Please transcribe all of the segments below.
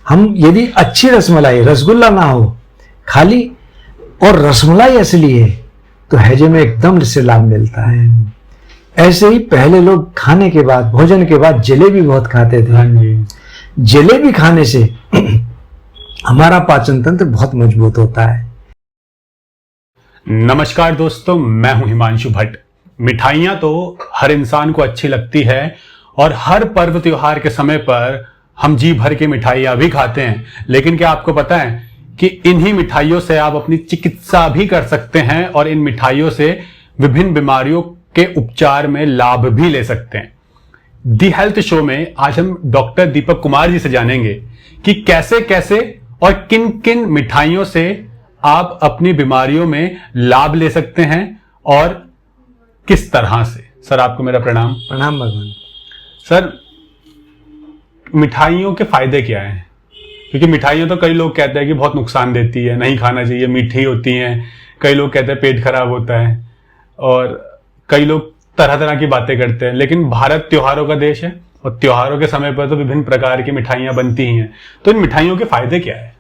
हम यदि अच्छी रसमलाई, रसगुल्ला ना हो खाली और रसमलाई असली है तो हैजे में एकदम से लाभ मिलता है। ऐसे ही पहले लोग खाने के बाद, भोजन के बाद जलेबी बहुत खाते थे। जलेबी खाने से हमारा पाचन तंत्र बहुत मजबूत होता है। नमस्कार दोस्तों, मैं हूं हिमांशु भट्ट। मिठाइयां तो हर इंसान को अच्छी लगती है और हर पर्व त्योहार के समय पर हम जी भर के मिठाइयां भी खाते हैं। लेकिन क्या आपको पता है कि इन्हीं मिठाइयों से आप अपनी चिकित्सा भी कर सकते हैं और इन मिठाइयों से विभिन्न बीमारियों के उपचार में लाभ भी ले सकते हैं। दी हेल्थ शो में आज हम डॉक्टर दीपक कुमार जी से जानेंगे कि कैसे कैसे और किन किन मिठाइयों से आप अपनी बीमारियों में लाभ ले सकते हैं और किस तरह से। सर, आपको मेरा प्रणाम। प्रणाम भगवान। सर, मिठाइयों के फायदे क्या हैं? क्योंकि मिठाइयां तो कई लोग कहते हैं कि बहुत नुकसान देती है, नहीं खाना चाहिए, मीठी होती हैं। कई लोग कहते हैं पेट खराब होता है और कई लोग तरह तरह की बातें करते हैं। लेकिन भारत त्योहारों का देश है और त्योहारों के समय पर तो विभिन्न प्रकार की मिठाइयां बनती ही हैं। तो इन मिठाइयों के फायदे क्या है?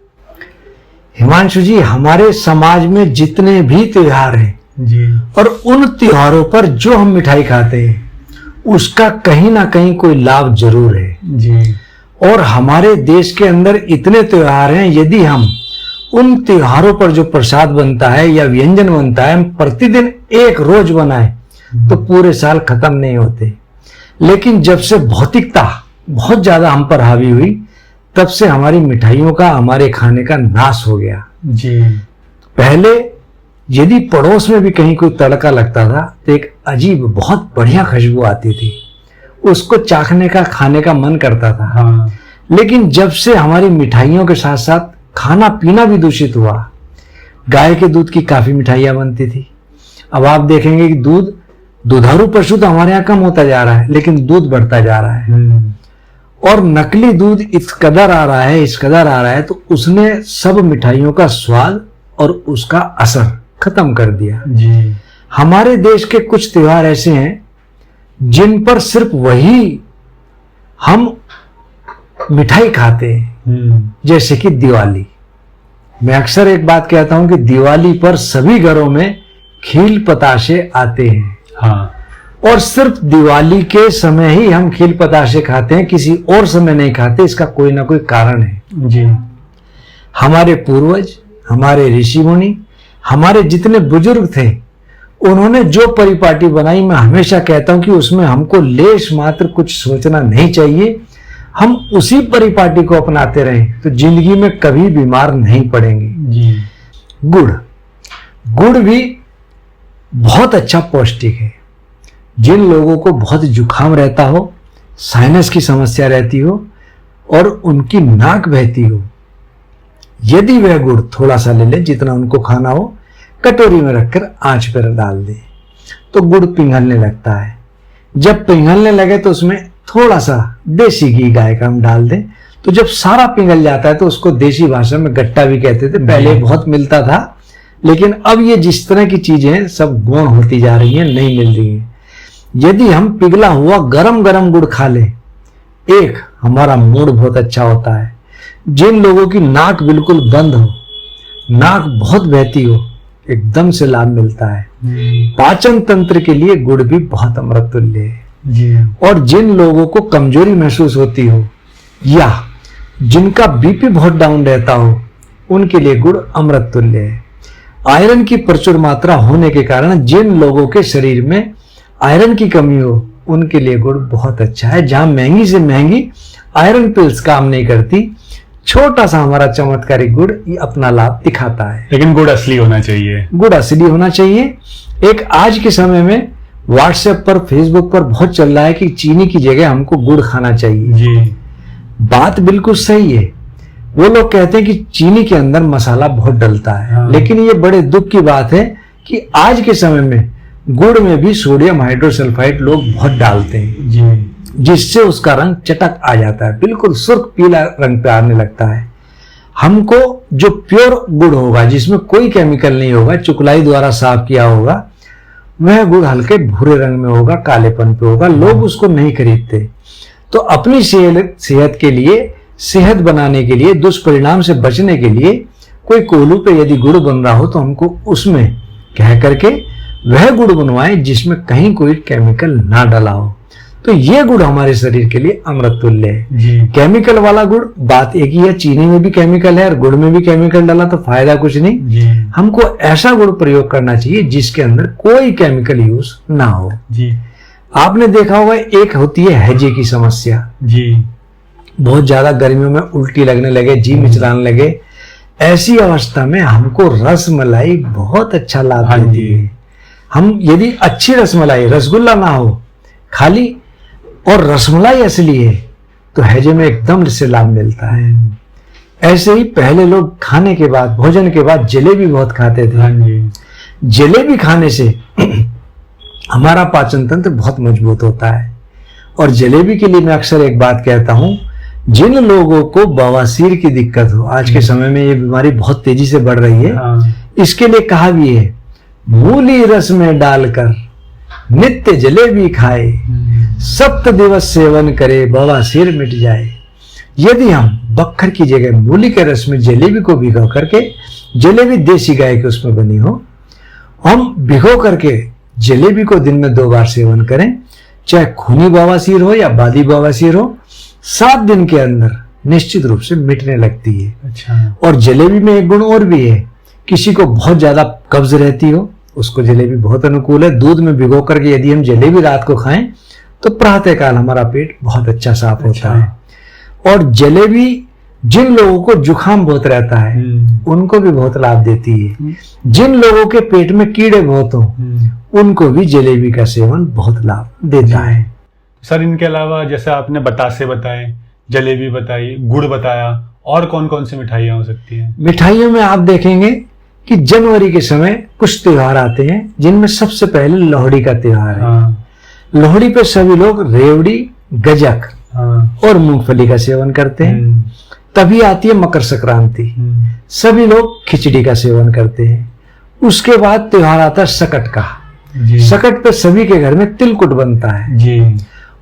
हिमांशु जी, हमारे समाज में जितने भी त्योहार हैं जी, और उन त्योहारों पर जो हम मिठाई खाते हैं उसका कहीं ना कहीं कोई लाभ जरूर है जी। और हमारे देश के अंदर इतने त्योहार हैं, यदि हम उन त्योहारों पर जो प्रसाद बनता है या व्यंजन बनता है हम प्रतिदिन एक रोज बनाए तो पूरे साल खत्म नहीं होते। लेकिन जब से भौतिकता बहुत ज्यादा हम पर हावी हुई तब से हमारी मिठाइयों का, हमारे खाने का नाश हो गया जी। पहले यदि पड़ोस में भी कहीं कोई तड़का लगता था तो एक अजीब बहुत बढ़िया खुशबू आती थी, उसको चाखने का, खाने का मन करता था। हाँ। लेकिन जब से हमारी मिठाइयों के साथ साथ खाना पीना भी दूषित हुआ, गाय के दूध की काफी मिठाइयां बनती थी। अब आप देखेंगे कि दुधारू पशु तो हमारे यहाँ कम होता जा रहा है लेकिन दूध बढ़ता जा रहा है और नकली दूध इस कदर आ रहा है तो उसने सब मिठाइयों का स्वाद और उसका असर खत्म कर दिया जी। हमारे देश के कुछ त्योहार ऐसे हैं जिन पर सिर्फ वही हम मिठाई खाते हैं, जैसे कि दिवाली। मैं अक्सर एक बात कहता हूं कि दिवाली पर सभी घरों में खील पताशे आते हैं। हाँ। और सिर्फ दिवाली के समय ही हम खील पताशे खाते हैं, किसी और समय नहीं खाते। इसका कोई ना कोई कारण है जी। हमारे पूर्वज, हमारे ऋषि मुनि, हमारे जितने बुजुर्ग थे, उन्होंने जो परिपाटी बनाई, मैं हमेशा कहता हूं कि उसमें हमको लेश मात्र कुछ सोचना नहीं चाहिए। हम उसी परिपाटी को अपनाते रहें तो जिंदगी में कभी बीमार नहीं पड़ेंगे जी। गुड़ भी बहुत अच्छा पौष्टिक है। जिन लोगों को बहुत जुकाम रहता हो, साइनस की समस्या रहती हो और उनकी नाक बहती हो, यदि वह गुड़ थोड़ा सा ले ले, जितना उनको खाना हो, कटोरी में रखकर आंच पर डाल दे तो गुड़ पिघलने लगता है। जब पिघलने लगे तो उसमें थोड़ा सा देसी घी गाय का हम डाल दें तो जब सारा पिघल जाता है तो उसको देसी भाषा में गट्टा भी कहते थे। पहले बहुत मिलता था लेकिन अब ये जिस तरह की चीजें सब गौण होती जा रही हैं, नहीं मिल रही हैं। यदि हम पिघला हुआ गरम गरम गुड़ खा ले, एक हमारा मूड बहुत अच्छा होता है। जिन लोगों की नाक बिल्कुल बंद हो, नाक बहुत बहती हो, एकदम से लाभ मिलता है। पाचन तंत्र के लिए गुड़ भी बहुत अमृत तुल्य है जी। और जिन लोगों को कमजोरी महसूस होती हो या जिनका बीपी बहुत डाउन रहता हो, उनके लिए गुड़ अमृत तुल्य है। आयरन की प्रचुर मात्रा होने के कारण जिन लोगों के शरीर में आयरन की कमी हो, उनके लिए गुड़ बहुत अच्छा है। जहां महंगी से महंगी आयरन पिल्स काम नहीं करती, छोटा सा हमारा चमत्कारी गुड़ ये अपना लाभ दिखाता है। लेकिन गुड़ असली होना चाहिए। गुड़ असली होना चाहिए। एक आज के समय में व्हाट्सएप पर, फेसबुक पर बहुत चल रहा है कि चीनी की जगह हमको गुड़ खाना चाहिए जी। बात बिल्कुल सही है। वो लोग कहते हैं कि चीनी के अंदर मसाला बहुत डलता है। हाँ। लेकिन ये बड़े दुख की बात है कि आज के समय में गुड़ में भी सोडियम हाइड्रोसल्फाइड लोग बहुत डालते हैं जी। जिससे उसका रंग चटक आ जाता है, बिल्कुल सुर्ख पीला रंग पे आने लगता है। हमको जो प्योर गुड़ होगा, जिसमें कोई केमिकल नहीं होगा, चुकलाई द्वारा साफ किया होगा, वह गुड़ हल्के भूरे रंग में होगा, कालेपन पे होगा। लोग उसको नहीं खरीदते। तो अपनी सेहत के लिए सेहत बनाने के लिए, दुष्परिणाम से बचने के लिए कोई कोल्हू पे यदि गुड़ बन रहा हो तो हमको उसमें कह करके वह गुड़ बनवाएं जिसमें कहीं कोई केमिकल ना डाला हो। तो ये गुड़ हमारे शरीर के लिए अमृत तुल्य है। केमिकल वाला गुड़ बात एक ही है, चीनी में भी केमिकल है और गुड़ में भी केमिकल डाला तो फायदा कुछ नहीं। हमको ऐसा गुड़ प्रयोग करना चाहिए जिसके अंदर कोई केमिकल यूज ना हो। आपने देखा होगा एक होती है हैजे की समस्या, बहुत ज्यादा गर्मियों में उल्टी लगने लगे, जी मिचलाने लगे, ऐसी अवस्था में हमको रसमलाई बहुत अच्छा लाभ देती है। हम यदि अच्छी रसमलाई, रसगुल्ला ना हो खाली और रसमलाई असली है तो हैजे में एकदम से लाभ मिलता है। ऐसे ही पहले लोग खाने के बाद, भोजन के बाद जलेबी बहुत खाते थे। जलेबी खाने से हमारा पाचन तंत्र बहुत मजबूत होता है। और जलेबी के लिए मैं अक्सर एक बात कहता हूं, जिन लोगों को बवासीर की दिक्कत हो, आज के समय में ये बीमारी बहुत तेजी से बढ़ रही है, इसके लिए कहा भी है मूली रस में डालकर नित्य जलेबी खाए, 7 दिवस सेवन करे बवासीर मिट जाए। यदि हम बक्खर की जगह मूली के रस में जलेबी को भिगो करके, जलेबी देसी गाय के उसमें बनी हो, हम भिगो करके जलेबी को दिन में 2 बार सेवन करें, चाहे खूनी बवासीर हो या बादी बवासीर हो, 7 दिन के अंदर निश्चित रूप से मिटने लगती है। अच्छा। और जलेबी में एक गुण और भी है, किसी को बहुत ज्यादा कब्ज रहती हो उसको जलेबी बहुत अनुकूल है। दूध में भिगो करके यदि हम जलेबी रात को खाएं तो प्रातः काल हमारा पेट बहुत अच्छा साफ होता है। और जलेबी जिन लोगों को जुखाम बहुत रहता है उनको भी बहुत लाभ देती है। जिन लोगों के पेट में कीड़े बहुत हो उनको भी जलेबी का सेवन बहुत लाभ देता है। सर इनके अलावा जैसे आपने बतासे बताए, जलेबी बताई, गुड़ बताया, और कौन कौन सी मिठाइयाँ हो सकती हैं? मिठाइयों में आप देखेंगे कि जनवरी के समय कुछ त्योहार आते हैं जिनमें सबसे पहले लोहड़ी का त्योहार है। लोहड़ी पे सभी लोग रेवड़ी, गजक और मूंगफली का सेवन करते हैं। तभी आती है मकर संक्रांति, सभी लोग खिचड़ी का सेवन करते हैं। उसके बाद त्योहार आता है सकट का। सकट पे सभी के घर में तिलकुट बनता है।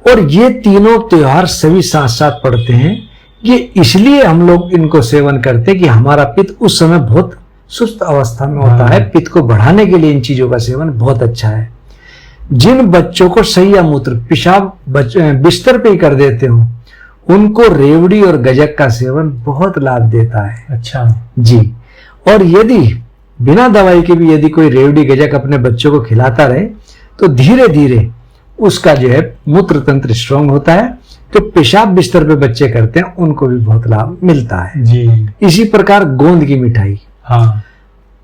और ये तीनों त्योहार सभी साथ साथ पड़ते हैं। ये इसलिए हम लोग इनको सेवन करते हैं कि हमारा पित्त उस समय बहुत सुस्त अवस्था में होता है। पित्त को बढ़ाने के लिए इन चीजों का सेवन बहुत अच्छा है। जिन बच्चों को शैया मूत्र पेशाब बिस्तर पे ही कर देते हो उनको रेवड़ी और गजक का सेवन बहुत लाभ देता है। अच्छा जी। और यदि बिना दवाई के भी यदि कोई रेवड़ी गजक अपने बच्चों को खिलाता रहे तो धीरे धीरे उसका जो है मूत्र तंत्र स्ट्रांग होता है। तो पेशाब बिस्तर पे बच्चे करते हैं उनको भी बहुत लाभ मिलता है। जी। इसी प्रकार गोंद की मिठाई,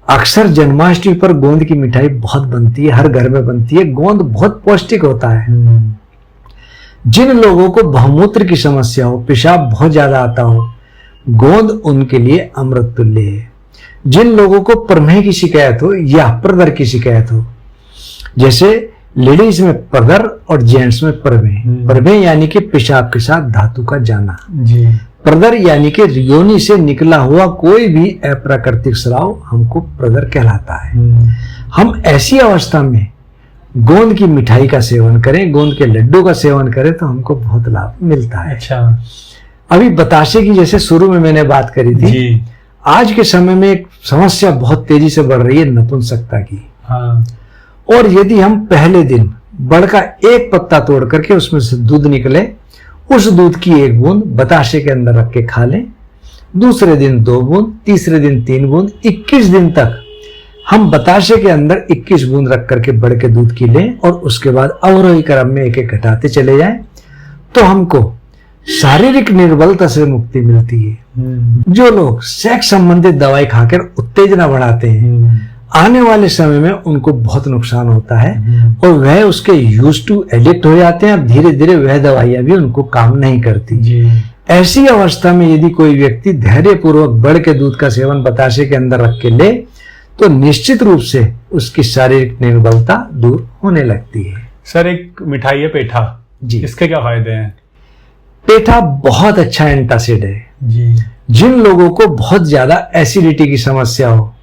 अक्सर जन्माष्टमी पर गोंद की मिठाई बहुत बनती है, हर घर में बनती है। गोंद बहुत पौष्टिक होता है। जिन लोगों को बहुमूत्र की समस्या हो, पेशाब बहुत ज्यादा आता हो, गोंद उनके लिए अमृत तुल्य है। जिन लोगों को प्रमेह की शिकायत हो या प्रदर की शिकायत हो, जैसे लेडीज में प्रदर और जेंट्स में प्रमेह, प्रमेह यानी कि पेशाब के साथ धातु का जाना, प्रदर यानी कि योनि से निकला हुआ कोई भी अप्राकृतिक स्राव हमको प्रदर कहलाता है। हम ऐसी अवस्था में गोंद की मिठाई का सेवन करें, गोंद के लड्डू का सेवन करें तो हमको बहुत लाभ मिलता है। अच्छा। अभी बताशे की जैसे शुरू में मैंने बात करी थी जी। आज के समय में एक समस्या बहुत तेजी से बढ़ रही है नपुंसकता की। और यदि हम पहले दिन बड़ का एक पत्ता तोड़ करके उसमें से दूध निकले, उस दूध की 1 बूंद बताशे के अंदर रख के खा लें, दूसरे दिन 2 बूंद, तीसरे दिन 3 बूंद, 21 दिन तक हम बताशे के अंदर 21 बूंद रख करके बड़ के दूध की लें और उसके बाद अवरोही क्रम में एक एक घटाते चले जाएं तो हमको शारीरिक निर्बलता से मुक्ति मिलती है। जो लोग सेक्स संबंधित दवाई खाकर उत्तेजना बढ़ाते हैं आने वाले समय में उनको बहुत नुकसान होता है और वह उसके यूज टू एडिक्ट हो जाते हैं। अब धीरे धीरे वह दवाइयां भी उनको काम नहीं करती। ऐसी अवस्था में यदि कोई व्यक्ति धैर्य पूर्वक बढ़ के दूध का सेवन बताशे के अंदर रख के ले तो निश्चित रूप से उसकी शारीरिक निर्बलता दूर होने लगती है। सर एक मिठाई है पेठा जी, इसके क्या फायदे हैं? पेठा बहुत अच्छा एंटासिड है जी। जिन लोगों को बहुत ज्यादा एसिडिटी की समस्या हो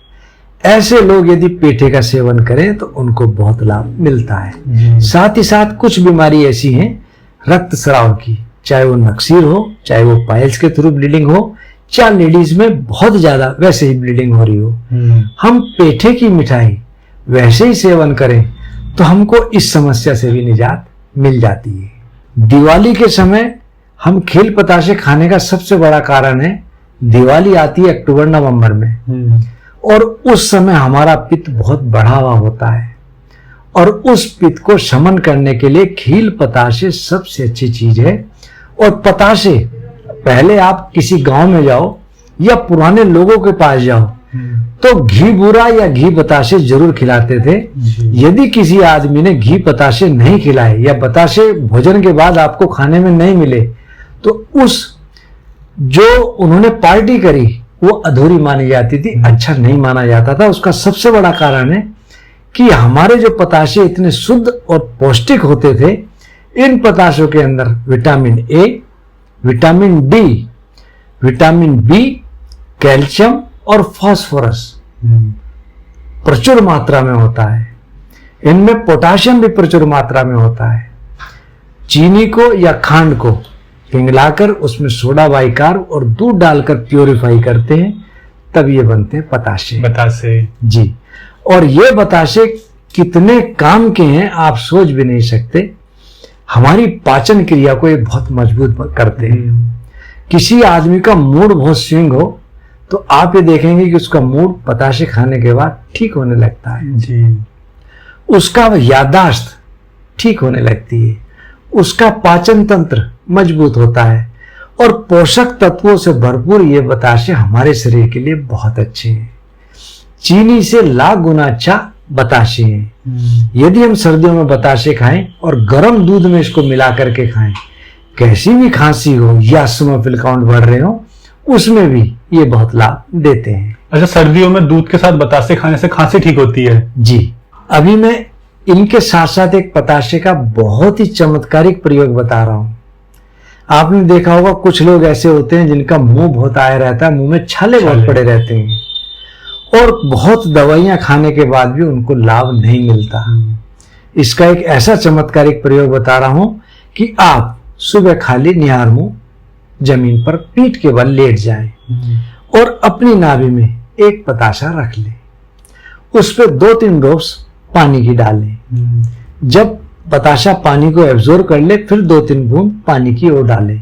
ऐसे लोग यदि पेठे का सेवन करें तो उनको बहुत लाभ मिलता है। साथ ही साथ कुछ बीमारी ऐसी हैं रक्तस्राव की, चाहे वो नक्सीर हो, चाहे वो पाइल्स के थ्रू ब्लीडिंग हो, चाहे लेडीज में बहुत ज्यादा वैसे ही ब्लीडिंग हो रही हो, हम पेठे की मिठाई वैसे ही सेवन करें तो हमको इस समस्या से भी निजात मिल जाती है। दिवाली के समय हम खील पताशे खाने का सबसे बड़ा कारण है, दिवाली आती है अक्टूबर नवंबर में और उस समय हमारा पित्त बहुत बढ़ा हुआ होता है और उस पित्त को शमन करने के लिए खील पताशे सबसे अच्छी चीज है। और पताशे पहले आप किसी गांव में जाओ या पुराने लोगों के पास जाओ तो घी बूरा या घी बताशे जरूर खिलाते थे। यदि किसी आदमी ने घी बताशे नहीं खिलाए या बताशे भोजन के बाद आपको खाने में नहीं मिले तो उस जो उन्होंने पार्टी करी वो अधूरी मानी जाती थी, अच्छा नहीं माना जाता था। उसका सबसे बड़ा कारण है कि हमारे जो पताशे इतने शुद्ध और पौष्टिक होते थे, इन पताशों के अंदर vitamin A, vitamin D, vitamin B, calcium और फास्फोरस प्रचुर मात्रा में होता है। इनमें पोटाशियम भी प्रचुर मात्रा में होता है। चीनी को या खांड को पिघलाकर उसमें सोडा बाइकार और दूध डालकर प्योरीफाई करते हैं, तब ये बनते हैं बताशे जी। और ये बताशे कितने काम के हैं आप सोच भी नहीं सकते। हमारी पाचन क्रिया को ये बहुत मजबूत करते हैं। किसी आदमी का मूड बहुत स्विंग हो तो आप ये देखेंगे कि उसका मूड बताशे खाने के बाद ठीक होने लगता है जी। उसका याददाश्त ठीक होने लगती है, उसका पाचन तंत्र मजबूत होता है और पोषक तत्वों से भरपूर ये बताशे हमारे शरीर के लिए बहुत अच्छे हैं। चीनी से लाख गुना अच्छा बताशे हैं। यदि हम सर्दियों में बताशे खाएं और गर्म दूध में इसको मिला करके खाएं, कैसी भी खांसी हो या एसिनोफिल काउंट बढ़ रहे हो, उसमें भी ये बहुत लाभ देते हैं। अच्छा, सर्दियों में दूध के साथ बताशे खाने से खांसी ठीक होती है जी। अभी मैं इनके साथ साथ एक बताशे का बहुत ही चमत्कारिक प्रयोग बता रहा हूं। आपने देखा होगा कुछ लोग ऐसे होते हैं जिनका मुंह बहुत आया रहता है, मुंह में छाले बहुत पड़े रहते हैं और बहुत दवाइयां खाने के बाद भी उनको लाभ नहीं मिलता। इसका एक ऐसा चमत्कारिक प्रयोग बता रहा हूं कि आप सुबह खाली निहार मुंह जमीन पर पीठ के बल लेट जाएं और अपनी नाभि में एक बताशा रख लें, उस पर 2-3 ड्रॉप्स पानी की डालें। जब बताशा पानी को एब्जॉर्ब कर ले फिर 2-3 बूंद पानी की ओर डालें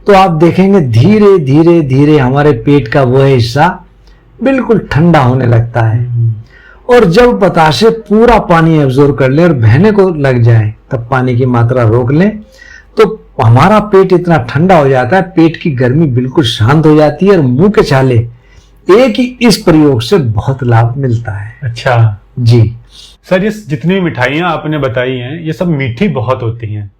तो आप देखेंगे धीरे धीरे धीरे हमारे पेट का वह हिस्सा बिल्कुल ठंडा होने लगता है। और जब बताशे पूरा पानी एब्जॉर्ब कर ले और बहने को लग जाए तब पानी की मात्रा रोक लें तो हमारा पेट इतना ठंडा हो जाता है, पेट की गर्मी बिल्कुल शांत हो जाती है और मुंह के छाले एक ही इस प्रयोग से बहुत लाभ मिलता है। अच्छा जी सर, ये जितनी मिठाइयां आपने बताई हैं ये सब मीठी बहुत होती हैं,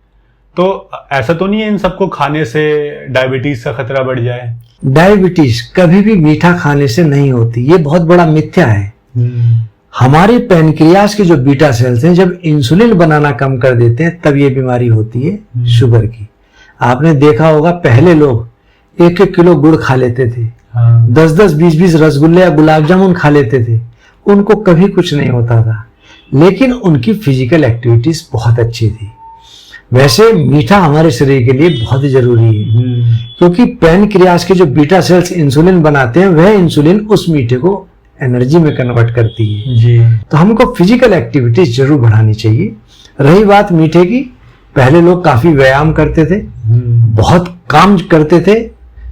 तो ऐसा तो नहीं है इन सबको खाने से डायबिटीज का खतरा बढ़ जाए? डायबिटीज कभी भी मीठा खाने से नहीं होती, ये बहुत बड़ा मिथ्या है। हमारे पैनक्रियास के जो बीटा सेल्स हैं जब इंसुलिन बनाना कम कर देते हैं तब ये बीमारी होती है शुगर की। आपने देखा होगा पहले लोग 1-1 किलो गुड़ खा लेते थे, 10-10, 20-20 रसगुल्ले या गुलाब जामुन खा लेते थे, उनको कभी कुछ नहीं होता था, लेकिन उनकी फिजिकल एक्टिविटीज बहुत अच्छी थी। वैसे मीठा हमारे शरीर के लिए बहुत जरूरी है क्योंकि पैनक्रियास के जो बीटा सेल्स इंसुलिन बनाते हैं वह इंसुलिन उस मीठे को एनर्जी में कन्वर्ट करती है जी। तो हमको फिजिकल एक्टिविटीज जरूर बढ़ानी चाहिए। रही बात मीठे की, पहले लोग काफी व्यायाम करते थे, बहुत काम करते थे,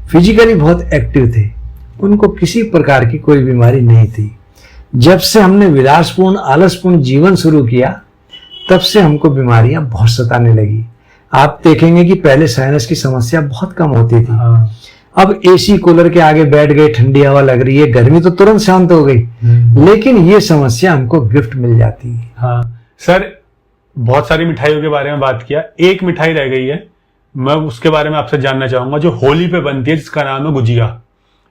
फिजिकली बहुत एक्टिव थे, उनको किसी प्रकार की कोई बीमारी नहीं थी। जब से हमने विलासपूर्ण आलसपूर्ण जीवन शुरू किया तब से हमको बीमारियां बहुत सताने लगी। आप देखेंगे कि पहले साइनस की समस्या बहुत कम होती थी, अब एसी कूलर के आगे बैठ गए, ठंडी हवा लग रही है, गर्मी तो तुरंत शांत हो गई, लेकिन ये समस्या हमको गिफ्ट मिल जाती है। हाँ सर, बहुत सारी मिठाइयों के बारे में बात किया, एक मिठाई रह गई है, मैं उसके बारे में आपसे जानना चाहूंगा जो होली पे बनती है जिसका नाम है गुजिया।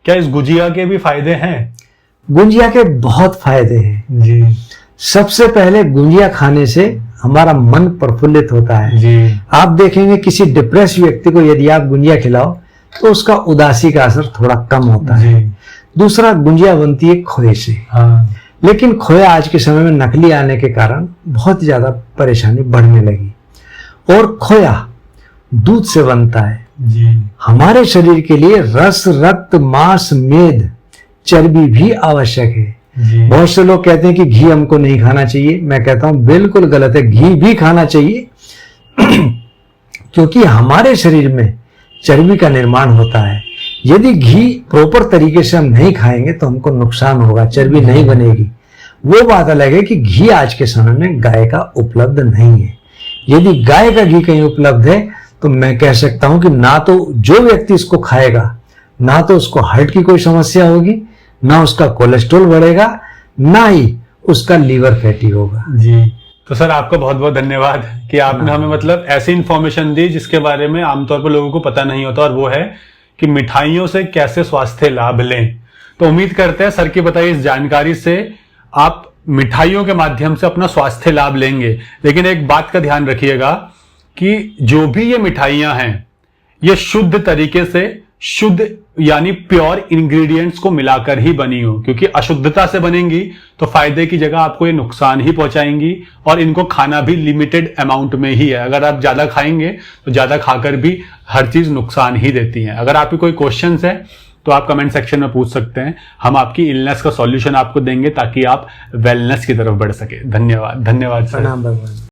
क्या इस गुजिया के भी फायदे हैं? गुजिया के बहुत फायदे हैं जी। सबसे पहले गुजिया खाने से हमारा मन प्रफुल्लित होता है जी। आप देखेंगे किसी डिप्रेस व्यक्ति को यदि आप गुजिया खिलाओ तो उसका उदासी का असर थोड़ा कम होता है। दूसरा, गुजिया बनती है खोए से, लेकिन खोया आज के समय में नकली आने के कारण बहुत ज्यादा परेशानी बढ़ने लगी। और खोया दूध से बनता है। जी हमारे शरीर के लिए रस, रक्त, मांस, मेद, चर्बी भी आवश्यक है। जी बहुत से लोग कहते हैं कि घी हमको नहीं खाना चाहिए। मैं कहता हूं बिल्कुल गलत है, घी भी खाना चाहिए क्योंकि हमारे शरीर में चर्बी का निर्माण होता है। यदि घी प्रॉपर तरीके से हम नहीं खाएंगे तो हमको नुकसान होगा, चर्बी नहीं बनेगी। वो बात अलग है कि घी आज के समय में गाय का उपलब्ध नहीं है। यदि गाय का घी कहीं उपलब्ध है तो मैं कह सकता हूं कि ना तो जो व्यक्ति इसको खाएगा, ना तो उसको हार्ट की कोई समस्या होगी, ना उसका कोलेस्ट्रॉल बढ़ेगा, ना ही उसका लीवर फैटी होगा। जी। तो सर आपका बहुत बहुत धन्यवाद कि आपने हमें मतलब ऐसी इंफॉर्मेशन दी जिसके बारे में आमतौर पर लोगों को पता नहीं होता, और वो है कि मिठाइयों से कैसे स्वास्थ्य लाभ लें। तो उम्मीद करते हैं सर की बताई इस जानकारी से आप मिठाइयों के माध्यम से अपना स्वास्थ्य लाभ लेंगे। लेकिन एक बात का ध्यान रखिएगा कि जो भी ये मिठाइयां हैं ये शुद्ध तरीके से, शुद्ध यानी प्योर इंग्रेडिएंट्स को मिलाकर ही बनी हो, क्योंकि अशुद्धता से बनेंगी तो फायदे की जगह आपको ये नुकसान ही पहुंचाएंगी। और इनको खाना भी लिमिटेड अमाउंट में ही है। अगर आप ज्यादा खाएंगे तो ज्यादा खाकर भी हर चीज नुकसान ही देती है। अगर आपके कोई क्वेश्चंस है तो आप कमेंट सेक्शन में पूछ सकते हैं, हम आपकी इलनेस का सॉल्यूशन आपको देंगे ताकि आप वेलनेस की तरफ बढ़ सके। धन्यवाद। धन्यवाद सर। प्रणाम भगवान।